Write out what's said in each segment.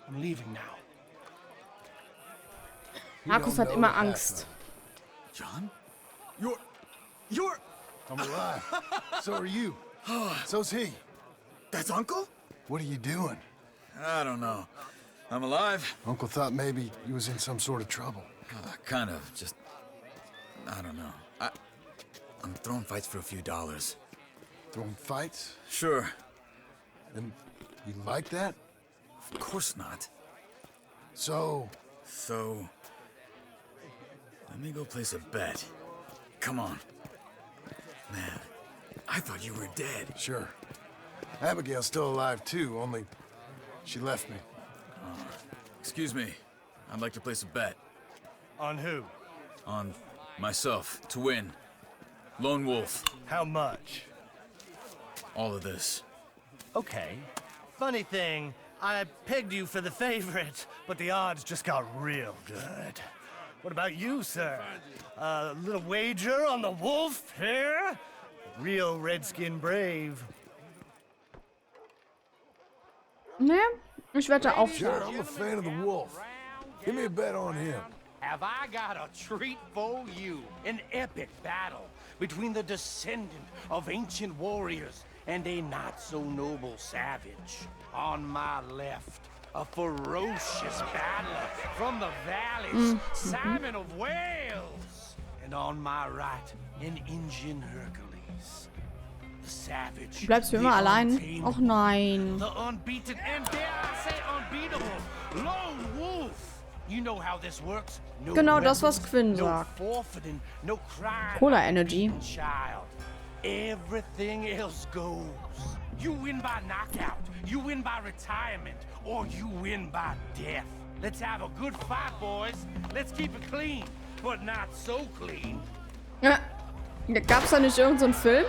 I'm leaving now. Markus hat immer Angst. John? You're... I'm alive. So are you. So's he. That's Uncle? What are you doing? I don't know. I'm alive. Uncle thought maybe you was in some sort of trouble. Kind of, just... I don't know. I'm throwing fights for a few dollars. Throwing fights? Sure. And you like that? Of course not. So, let me go place a bet. Come on. Man, I thought you were dead. sure. Abigail's still alive too, only she left me. Excuse me. I'd like to place a bet. On who? On myself, to win. Lone Wolf. How much? All of this. Okay. Funny thing, I pegged you for the favorite, but the odds just got real good. What about you, sir? A little wager on the wolf here? Real redskin brave. Ne? Ich wette auf. Sure, I'm a fan of the wolf. Give me a bet on him. Have I got a treat for you? An epic battle between the descendant of ancient warriors and a not-so-noble savage. On my left, a ferocious battler from the valleys, Simon of Wales. And on my right, an Indian Hercules. The savage, Du bleibst für immer the allein. untamed, Och nein. the unbeaten, and dare I say unbeatable, Lone Wolf. You know how this works. No Genau das, was weapons, Quinn no sagt. forfeiting, no crime. Cola Energy. Child, everything else goes. You win by knockout, you win by retirement, or you win by death. Let's have a good fight, boys. Let's keep it clean, but not so clean. Ja. Gab's da nicht irgendeinen so Film?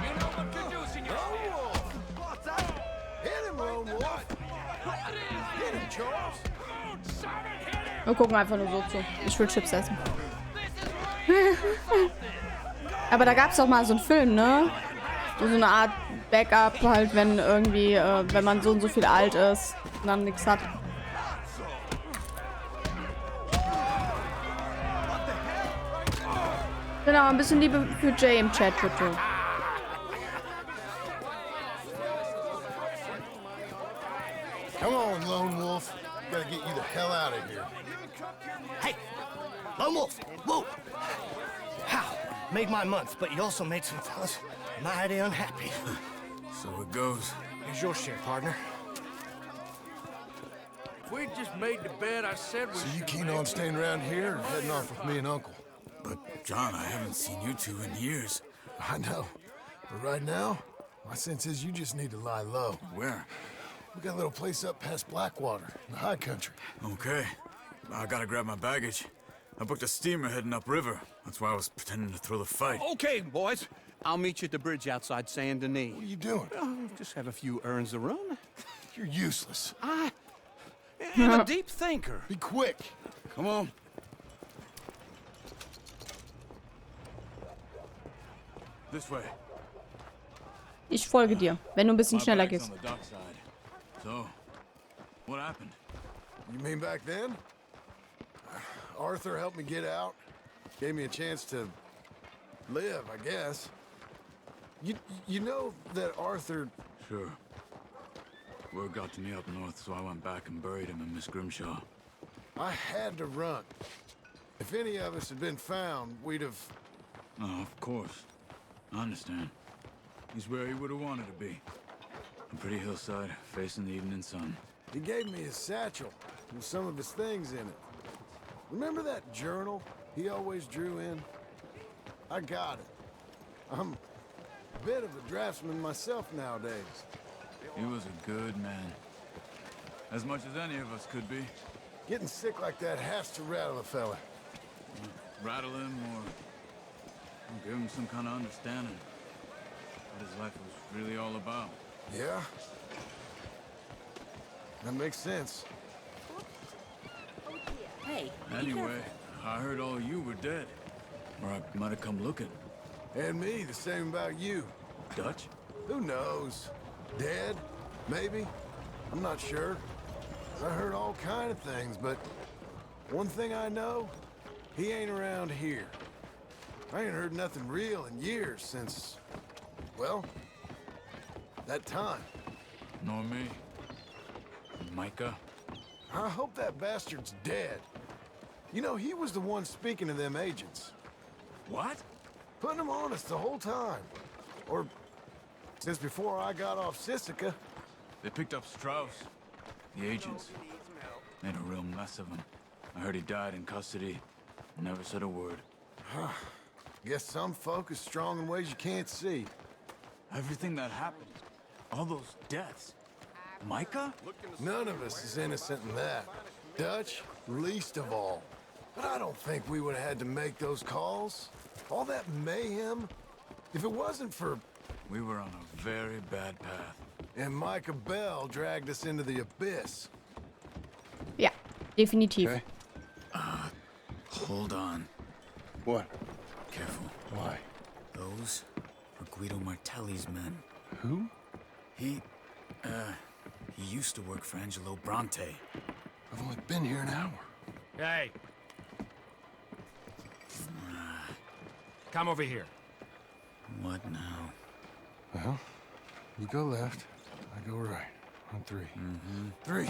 You know what to do, senor. Hit him, Lone Wolf. Hit him, Charles. Wir gucken einfach nur so zu. Ich will Chips essen. Aber da gab's doch mal so einen Film, ne? So eine Art Backup halt, wenn irgendwie, wenn man so und so viel alt ist und dann nichts hat. Genau, ein bisschen Liebe für Jay im Chat, bitte. Come on, Lone Wolf. Gotta get you the hell out of here. Hey! Lone Wolf! Whoa! How? Made my month, but you also made some fellas mighty unhappy. So it goes. Here's your share, partner. We just made the bed. I said we So you keen on staying around here or heading off with me and Uncle? But, John, I haven't seen you two in years. I know. But right now, my sense is you just need to lie low. Where? We got a little place up past Blackwater, in the high country. Okay. I gotta grab my baggage. I booked a steamer heading upriver. That's why I was pretending to throw the fight. Okay, boys. I'll meet you at the bridge outside Saint Denis. What are you doing? Oh, just have a few errands to run. You're useless. I am a deep thinker. Be quick. Come on. This way. Ich folge dir, wenn du ein bisschen schneller My bag's gehst. on the dockside. So, what happened? You mean back then? Arthur helped me get out. Gave me a chance to live, I guess. You know that Arthur... Sure. Word got to me up north, so I went back and buried him in Miss Grimshaw. I had to run. If any of us had been found, we'd have... Oh, of course. I understand. He's where he would have wanted to be. A pretty hillside, facing the evening sun. He gave me his satchel with some of his things in it. Remember that journal he always drew in? I got it. I'm a bit of a draftsman myself nowadays. He was a good man. As much as any of us could be. Getting sick like that has to rattle a fella. Rattle him or give him some kind of understanding. What his life was really all about. Yeah? That makes sense. Hey, Anyway, I heard all you were dead. Or I might have come looking. And me, the same about you. Dutch? Who knows? Dead? Maybe. I'm not sure. I heard all kind of things, but one thing I know, he ain't around here. I ain't heard nothing real in years since, well, that time. Nor me. Micah? I hope that bastard's dead. You know, he was the one speaking to them agents. What? Putting them on us the whole time. Or since before I got off Sisika. They picked up Strauss. The agents. Made a real mess of him. I heard he died in custody. Never said a word. Guess some folk is strong in ways you can't see. Everything that happened. All those deaths. Micah? None of us is innocent in that. Dutch, least of all. But I don't think we would have had to make those calls. All that mayhem. If it wasn't for... We were on a very bad path. And Micah Bell dragged us into the abyss. Ja, definitiv. Okay. Hold on. What? Careful. Why? Those were Guido Martelli's men. Who? He used to work for Angelo Bronte. I've only been here an hour. Hey. Come over here. What now? Well, you go left, I go right. On three. Three.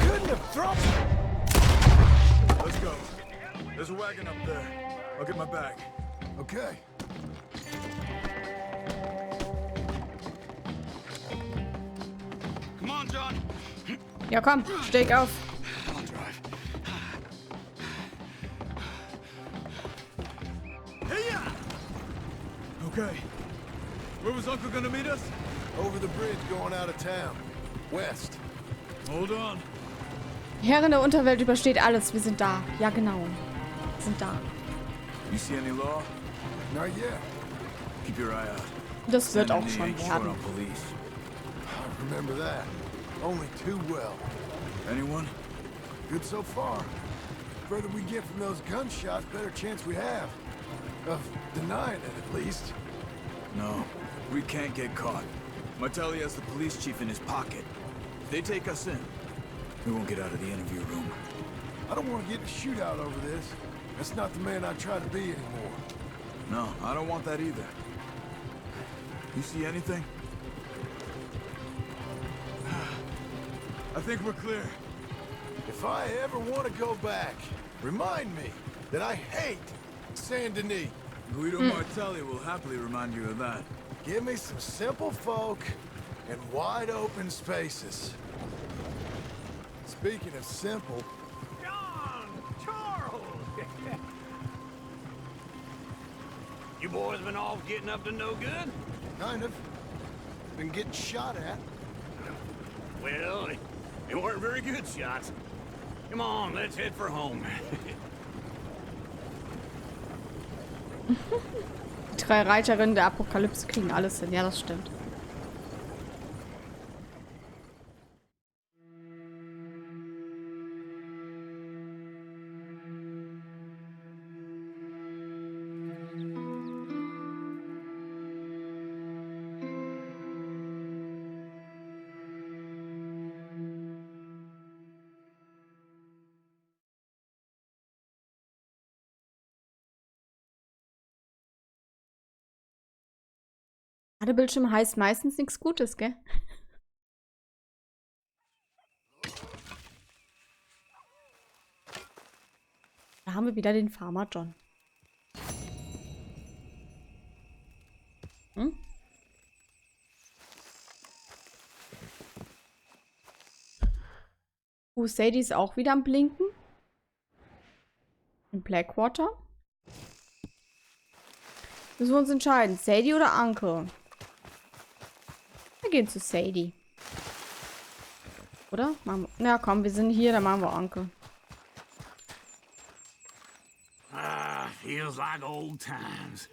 Couldn't have thrown. Let's go. There's a wagon up there. I'll get my bag. Okay. Come on, John. Ja, komm, steig auf. I'll drive. Hey-ya! Okay. Where was Uncle gonna meet us? Over the bridge going out of town. West. Hold on. Herren der Unterwelt übersteht alles. Wir sind da. Ja, genau. Wir sind da. You see any law? Not yet. Keep your eye out. Das wird auch Sandy schon ain't short werden. on police. I remember that. Only too well. Anyone? Good so far. Further we get from those gunshots, better chance we have. Of denying it, at least. No, we can't get caught. Martelli has the police chief in his pocket. If they take us in, we won't get out of the interview room. I don't want to get in a shootout over this. That's not the man I try to be anymore. No, I don't want that either. You see anything? I think we're clear. If I ever want to go back, remind me that I hate Saint Denis. Guido Martelli will happily remind you of that. Give me some simple folk and wide open spaces. Speaking of simple, John! Charles! You boys been off getting up to no good? kind of. Been getting shot at. Well, they weren't very good shots. Come on, let's head for home. Die drei Reiterinnen der Apokalypse kriegen alles hin. Ja, das stimmt. Ladebildschirm heißt meistens nichts Gutes, gell? Da haben wir wieder den Farmer John. Hm? Sadie ist auch wieder am Blinken. In Blackwater. Müssen wir uns entscheiden. Sadie oder Uncle? Wir gehen zu Sadie. Oder? Machen wir. Ja, komm, wir sind hier, dann machen wir Onkel. Feels like old times.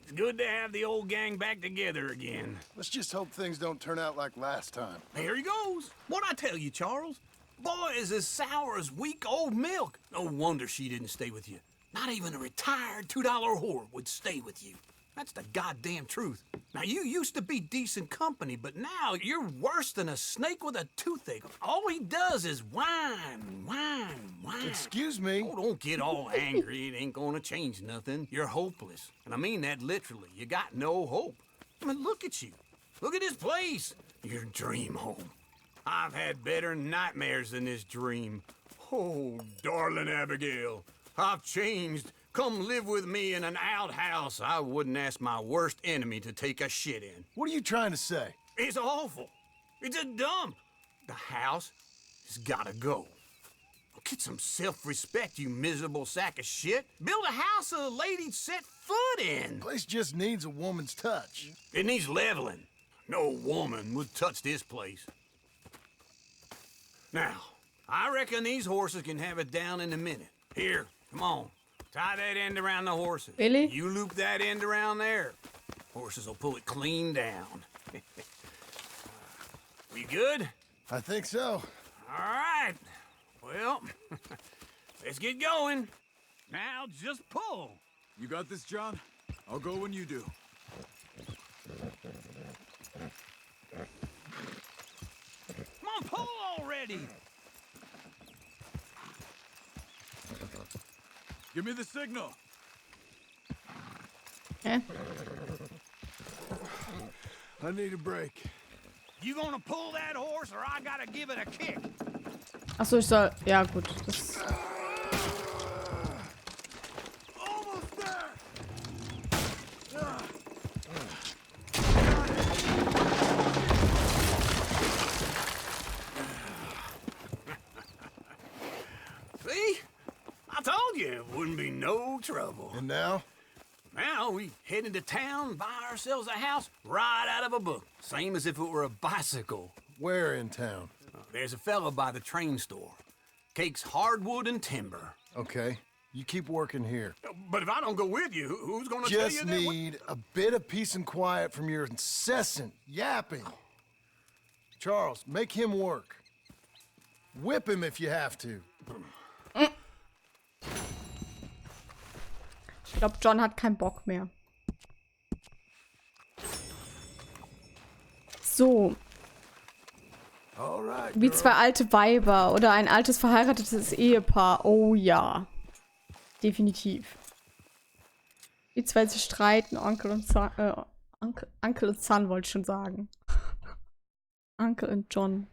It's good to have the old gang back together again. Let's just hope things don't turn out like last time. Here he goes. What'd I tell you, Charles? Boy, is as sour as week old milk. No wonder she didn't stay with you. Not even a retired $2 whore would stay with you. That's the goddamn truth. Now, you used to be decent company, but now you're worse than a snake with a toothache. All he does is whine, whine, whine. Excuse me? Oh, don't get all angry. It ain't gonna change nothing. You're hopeless. And I mean that literally. You got no hope. I mean, look at you. Look at this place. Your dream home. I've had better nightmares than this dream. Oh, darling Abigail, I've changed. Come live with me in an outhouse I wouldn't ask my worst enemy to take a shit in. What are you trying to say? It's awful. It's a dump. The house has gotta go. Get some self-respect, you miserable sack of shit. Build a house a lady'd set foot in. Place just needs a woman's touch. It needs leveling. No woman would touch this place. Now, I reckon these horses can have it down in a minute. Here, come on. Tie that end around the horses. Really? You loop that end around there. Horses will pull it clean down. We good? I think so. All right. Well, let's get going. Now just pull. You got this, John? I'll go when you do. Come on, pull already. Give me the signal. Hä? I need a break. You gonna pull that horse or I gotta give it a kick? Achso, ich soll. Ja, gut. Das. Almost there. See? I told you it wouldn't be no trouble. And now? Now we head into town, buy ourselves a house right out of a book. Same as if it were a bicycle. Where in town? There's a fella by the train store. Cakes hardwood and timber. Okay. You keep working here. But if I don't go with you, who's gonna tell you Just that? need a bit of peace and quiet from your incessant yapping. Charles, make him work. Whip him if you have to. Ich glaube, John hat keinen Bock mehr. So. All right, Wie girl. zwei alte Weiber oder ein altes verheiratetes Ehepaar. Oh ja. Definitiv. Die zwei sich streiten, Onkel und Son, Onkel und Son wollte ich schon sagen. Onkel und John.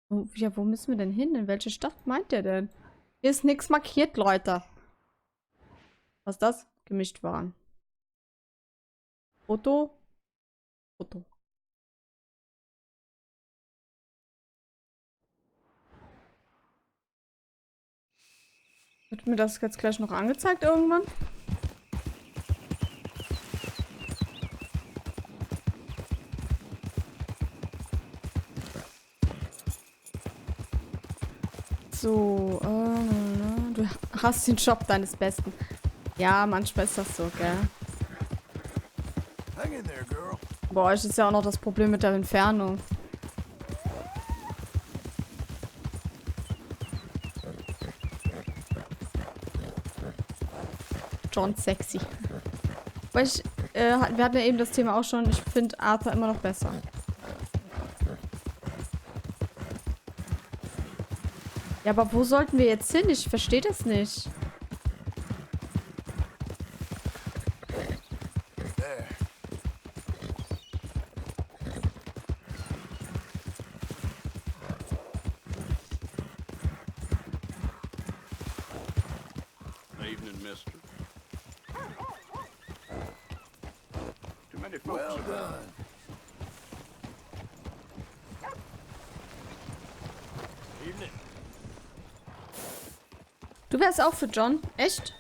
Oh, ja, wo müssen wir denn hin? In welche Stadt meint der denn? Hier ist nichts markiert, Leute. Was ist das? Gemischt waren. Foto. Foto. Wird mir das jetzt gleich noch angezeigt irgendwann? So, du hast den Job deines Besten. Ja, manchmal ist das so, gell? Hang in there, girl. Bei euch ist ja auch noch das Problem mit der Entfernung. John sexy. Aber ich, wir hatten ja eben das Thema auch schon. Ich finde Arthur immer noch besser. Ja, aber wo sollten wir jetzt hin? Ich verstehe das nicht. There. Evening, mister. Too many folks Well around. done. Evening. Du wärst auch für John? Echt?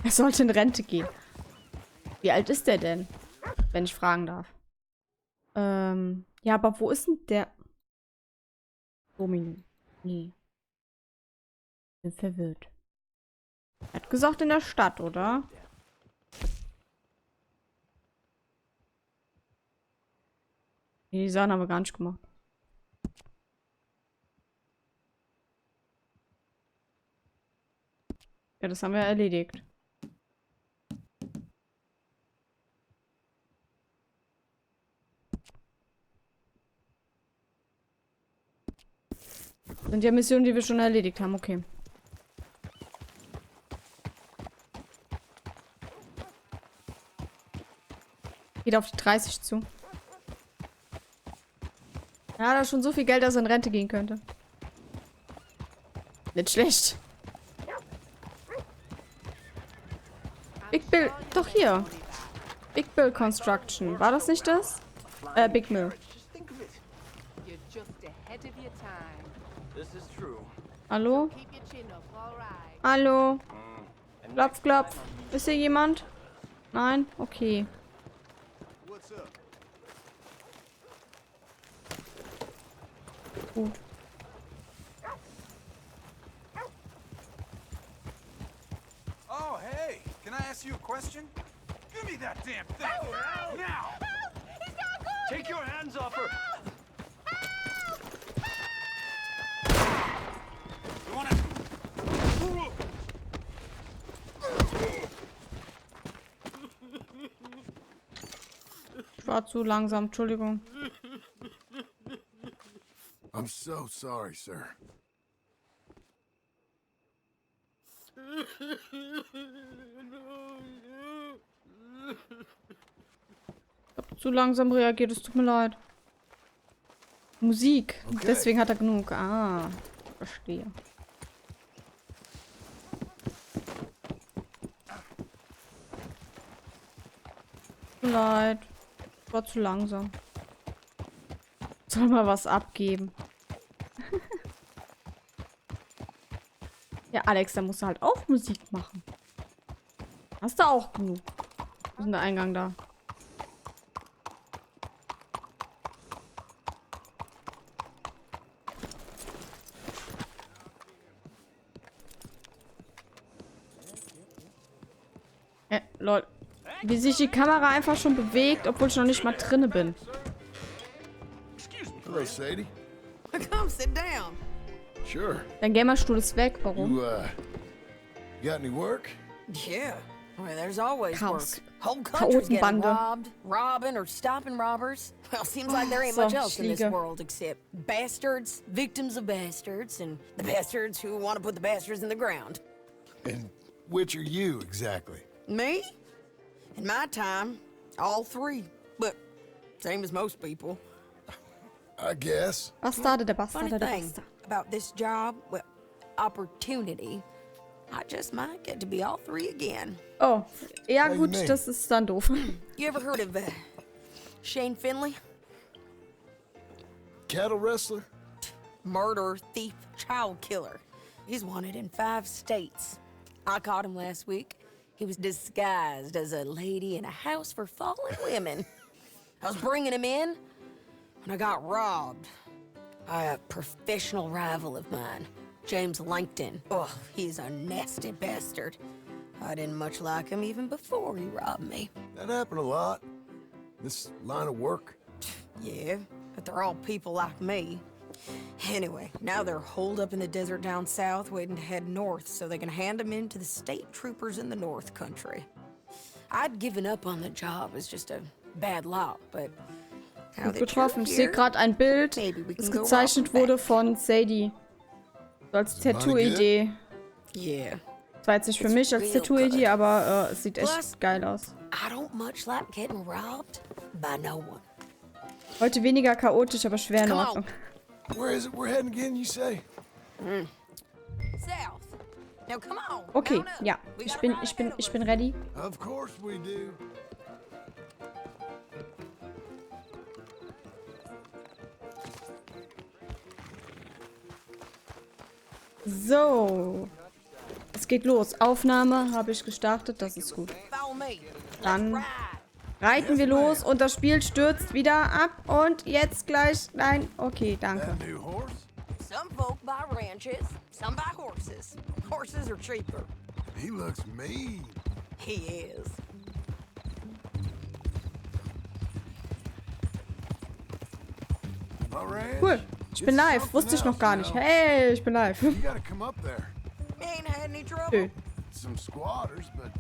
Er sollte in Rente gehen. Wie alt ist der denn? Wenn ich fragen darf. Ja, aber wo ist denn der... Domino. Nee. Bin verwirrt. Er hat gesagt in der Stadt, oder? Die Sachen haben wir gar nicht gemacht. Ja, das haben wir erledigt. Sind ja Missionen, die wir schon erledigt haben, okay. Geht auf die 30 zu. Ja, da ist schon so viel Geld, dass er in Rente gehen könnte. Nicht schlecht. Big Bill, doch hier. Big Bill Construction. War das nicht das? Big Mill. Hallo? Hallo? Klopf, klopf. Ist hier jemand? Nein? Okay. Gut. Oh, hey, can I ask you a question? Give me that damn thing! Now! Take your hands off her! You wanna... Ich war zu langsam, Entschuldigung. I'm so sorry, sir. Ich hab zu langsam reagiert, es tut mir leid. Musik. Okay. Deswegen hat er genug. Ah, verstehe. Tut mir leid. Ich war zu langsam. Soll mal was abgeben. Ja, Alex, da musst du halt auch Musik machen. Hast du auch genug. Wo ist denn der Eingang da? Lol. Wie sich die Kamera einfach schon bewegt, obwohl ich noch nicht mal drinne bin. Hello, Sadie. Come sit down. Sure. Dein Gamerstuhl ist weg. Warum? You got any work? Yeah. Well, there's always Chaos. work. Whole countries getting Chaotenbande. robbed, robbing, or stopping robbers. Well, seems like there ain't So, much else in this Schliege. world except bastards, victims of bastards, and the bastards who want to put the bastards in the ground. And which are you exactly? Me? In my time, all three. But same as most people. I guess. Bastarde, der Funny Bastarde, der thing Bastard. about this job, well, opportunity, I just might get to be all three again. Oh, ja What do you gut, mean? das ist dann doof. You ever heard of Shane Finley? Cattle wrestler? Murderer, thief, child killer. He's wanted in 5 states. I caught him last week. He was disguised as a lady in a house for fallen women. I was bringing him in when I got robbed by a professional rival of mine, James Langton. Oh, he's a nasty bastard. I didn't much like him even before he robbed me. That happened a lot. This line of work. Yeah, but they're all people like me. Anyway, now they're holed up in the desert down south, waiting to head north so they can hand them in to the state troopers in the North Country. I'd given up on the job as just a bad lot, but now Gut that you're getroffen. Ich sehe here, gerade ein Bild, maybe we das can go gezeichnet robbing wurde back. von Sadie. So als Tattoo-Idee. Yeah. Das war jetzt nicht für mich als Tattoo-Idee, aber es sieht echt geil aus. I don't much like getting robbed by no one. Heute weniger chaotisch, aber schwer in Come on. Ordnung. Where is it we're heading again, you say? South. Now come on. Okay, mount up. ja. We Ich got a bin, ride ich bin, ahead of ich us. bin ready. Of course we do. So. Es geht los. Aufnahme habe ich gestartet, das ist gut. Follow me. Dann Ride. reiten wir los und das Spiel stürzt wieder ab. Und jetzt gleich. Nein, okay, danke. That new horse? Some folk buy ranches, some buy horses. Horses are cheaper. He looks mean. He is. My ranch? Cool. Ich bin It's live. something Wusste ich noch else, gar you nicht. know. Hey, ich bin live. You gotta come up there. Ain't had any trouble. Nö. Some squatters, but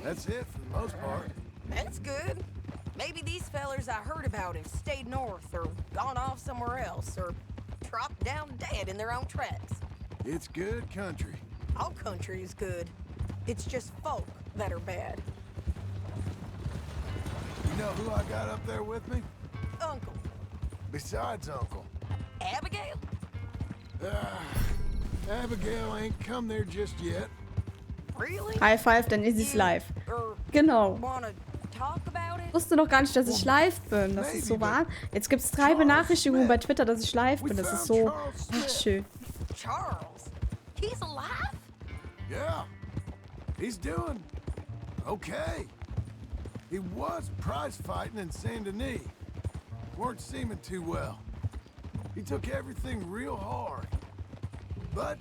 that's it for the most part. That's good. Maybe these fellers I heard about have stayed north or gone off somewhere else or dropped down dead in their own tracks. It's good country. All country is good. It's just folk that are bad. You know who I got up there with me? Uncle. Besides Uncle. Abigail? Abigail ain't come there just yet. Really? High five, dann ist es live. Genau. Wanna talk about it? Ich wusste noch gar nicht, dass ich live bin. Das ist so wahr. Jetzt gibt es 3 Benachrichtigungen bei Twitter, dass ich live bin. Das ist so ach, schön. Charles? He's alive? Yeah. He's doing okay. He was prize fighting in Saint Denis. Weren't seeming too well. He took everything real hard. But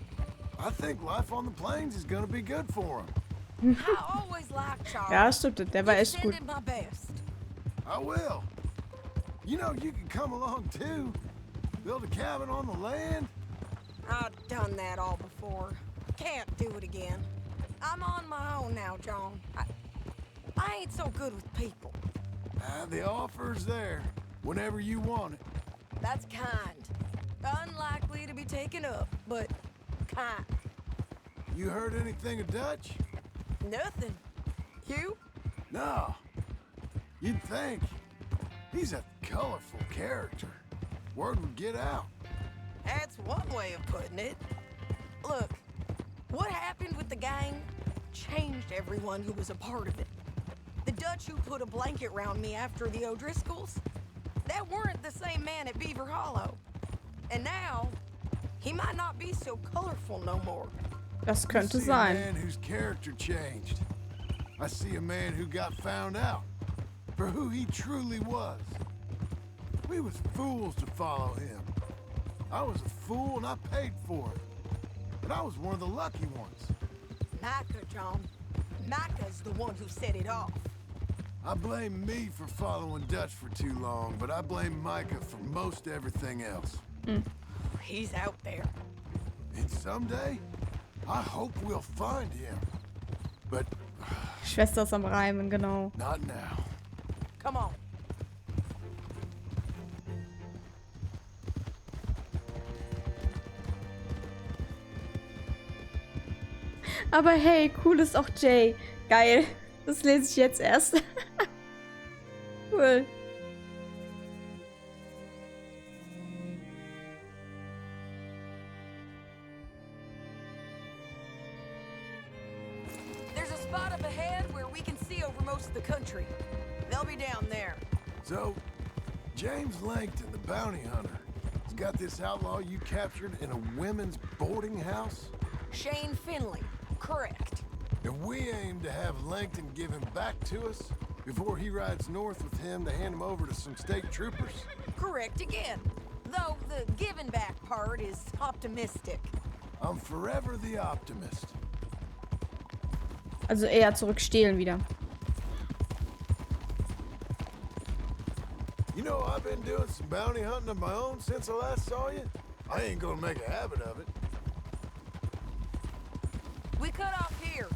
I think life on the plains is gonna be good for him. I always liked Charles. Ja, stimmt. Der war You echt gut. send him my best. I will. You know, you can come along too. Build a cabin on the land. I've done that all before. Can't do it again. I'm on my own now, John. I ain't so good with people. The offer's there whenever you want it. That's kind. Unlikely to be taken up, but kind. You heard anything of Dutch? Nothing. You? No. You'd think. He's a colorful character. Word would get out. That's one way of putting it. Look, what happened with the gang changed everyone who was a part of it. The Dutch who put a blanket round me after the O'Driscolls, that weren't the same man at Beaver Hollow. And now, he might not be so colorful no more. Das könnte I see sein. a man whose character changed. I see a man who got found out for who he truly was. We was fools to follow him. I was a fool and I paid for it. But I was one of the lucky ones. Micah, John. Micah's the one who set it off. I blame me for following Dutch for too long, but I blame Micah for most everything else. He's out there. And someday, I hope we'll find him. But Schwester ist am Reimen, genau. not now. Come on. Aber hey, cool ist auch Jay. Geil. Das lese ich jetzt erst. Cool. There's a spot up ahead where we can see over most of the country. They'll be down there. So, James Langton, the bounty hunter, has got this outlaw you captured in a women's boarding house? Shane Finley. Correct. And we aim to have Langton give him back to us before he rides north with him to hand him over to some state troopers. Correct again. Though the giving back part is optimistic. I'm forever the optimist. Also eher zurückstehlen wieder. You know, I've been doing some bounty hunting of my own since I last saw you. I ain't gonna make a habit of it. We cut off here.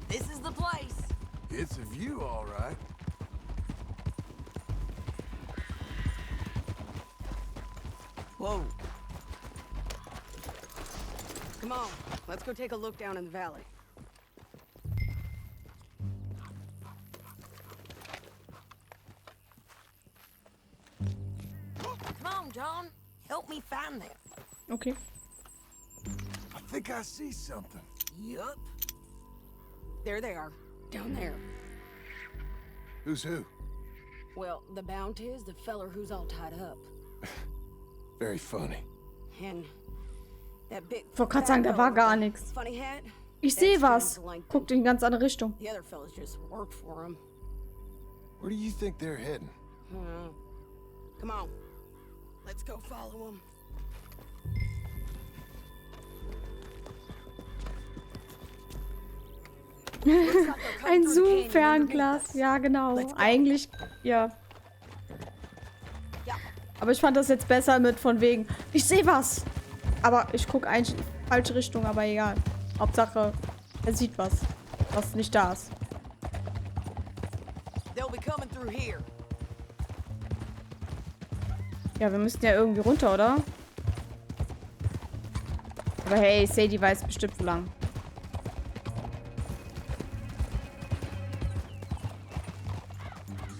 This is the place. It's a view, all right. Whoa. Come on, let's go take a look down in the valley. Come on, John. Help me find them. Okay. I think I see something. Yup. There they are, down there. Who's who? Well, the bounty is the feller who's all tied up. Very funny. And that big Ich wollte gerade sagen, da war gar nichts. funny hat. Ich sehe that's was. James Langton. Guckt in ganz andere Richtung. The other fellas just worked for him. Where do you think they're heading? Come on. Let's go follow him. Ein Zoom-Fernglas. Ja, genau. Eigentlich, ja. Aber ich fand das jetzt besser mit von wegen, ich sehe was. Aber ich gucke eigentlich in die falsche Richtung, aber egal. Hauptsache, er sieht was nicht da ist. Ja, wir müssten ja irgendwie runter, oder? Aber hey, Sadie weiß bestimmt wo lang.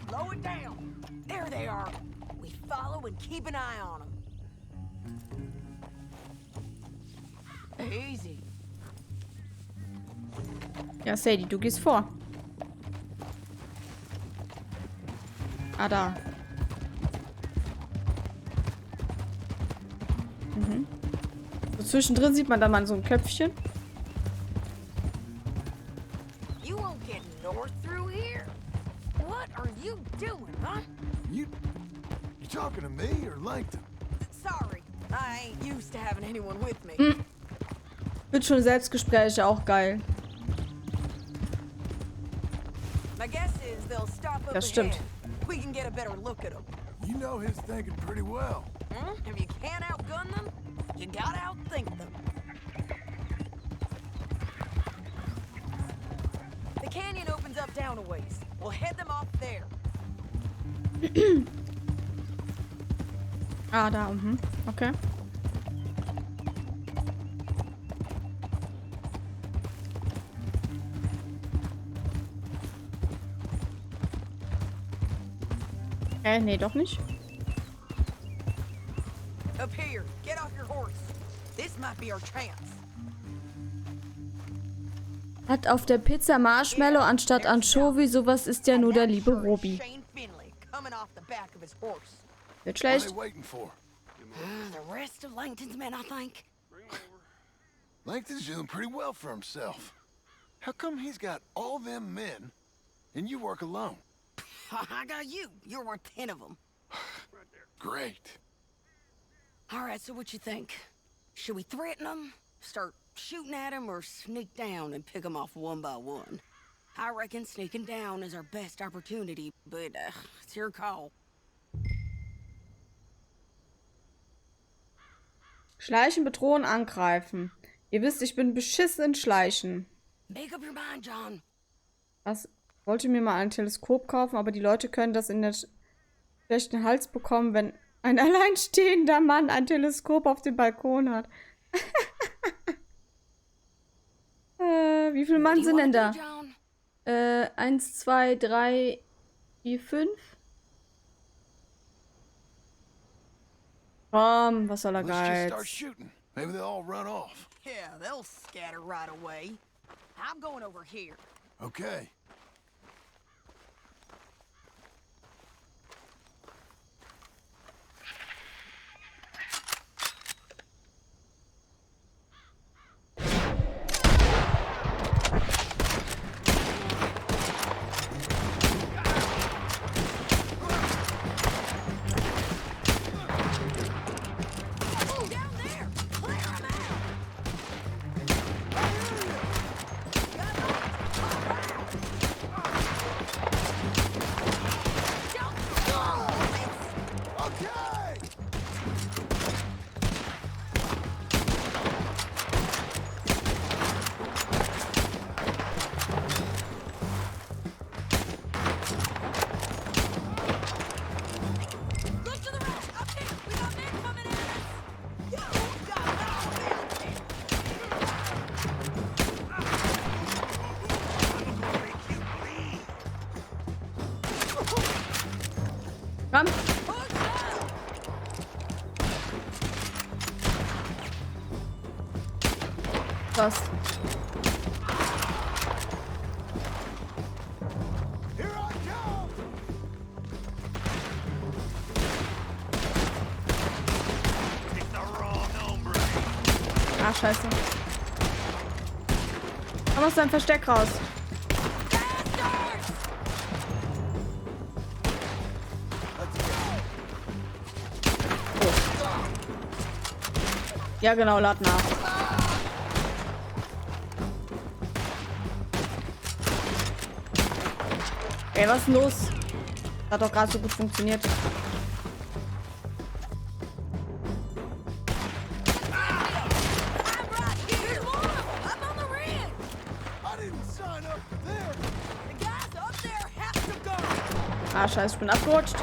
Slow it down. There they are. We follow and keep an eye on them. Easy. Ja, Sadie, du gehst vor. Ah, da. Mhm. So zwischendrin sieht man dann mal so ein Köpfchen. You won't get north through here. What are you doing, huh? You talking to me or Langton? Sorry, I ain't used to having anyone with me. Wird schon Selbstgespräche auch geil. My guess is they'll stop up Das stimmt. ahead. We can get a better look at them. You know his thinking pretty well. If you can't outgun them, you gotta outthink them. The canyon opens up down a ways. We'll head them off there. Ah, da, okay. Nee, doch nicht. Up here, get off your horse. This might be our chance. Hat auf der Pizza Marshmallow anstatt Anchovy, sowas ist ja nur der liebe Robi. Wird schlecht. The rest of Langton's men, I think. Langton's doing pretty well for himself. How come he's got all them men and you work alone? I got you. You're worth 10 of them. Great. All right, so what you think? Should we threaten them, start shooting at them, or sneak down and pick them off one by one? I reckon sneaking down is our best opportunity, but it's your call. Schleichen, bedrohen, angreifen. Ihr wisst, ich bin beschissen in Schleichen. Make up your mind, John. Was? Wollte mir mal ein Teleskop kaufen, aber die Leute können das in den schlechten Hals bekommen, wenn ein alleinstehender Mann ein Teleskop auf dem Balkon hat. Wie viele Mann sind denn da? 1, 2, 3, 4, 5? Komm, was soll er Geiz? Maybe they'll all run off. Yeah, they'll scatter right away. I'm going over here. Okay. Komm. Was? Ah, scheiße. Komm aus deinem Versteck raus. Ja, genau, lad nach. Ey, was ist denn los? Hat doch gerade so gut funktioniert. Ah, scheiße, ich bin abgerutscht.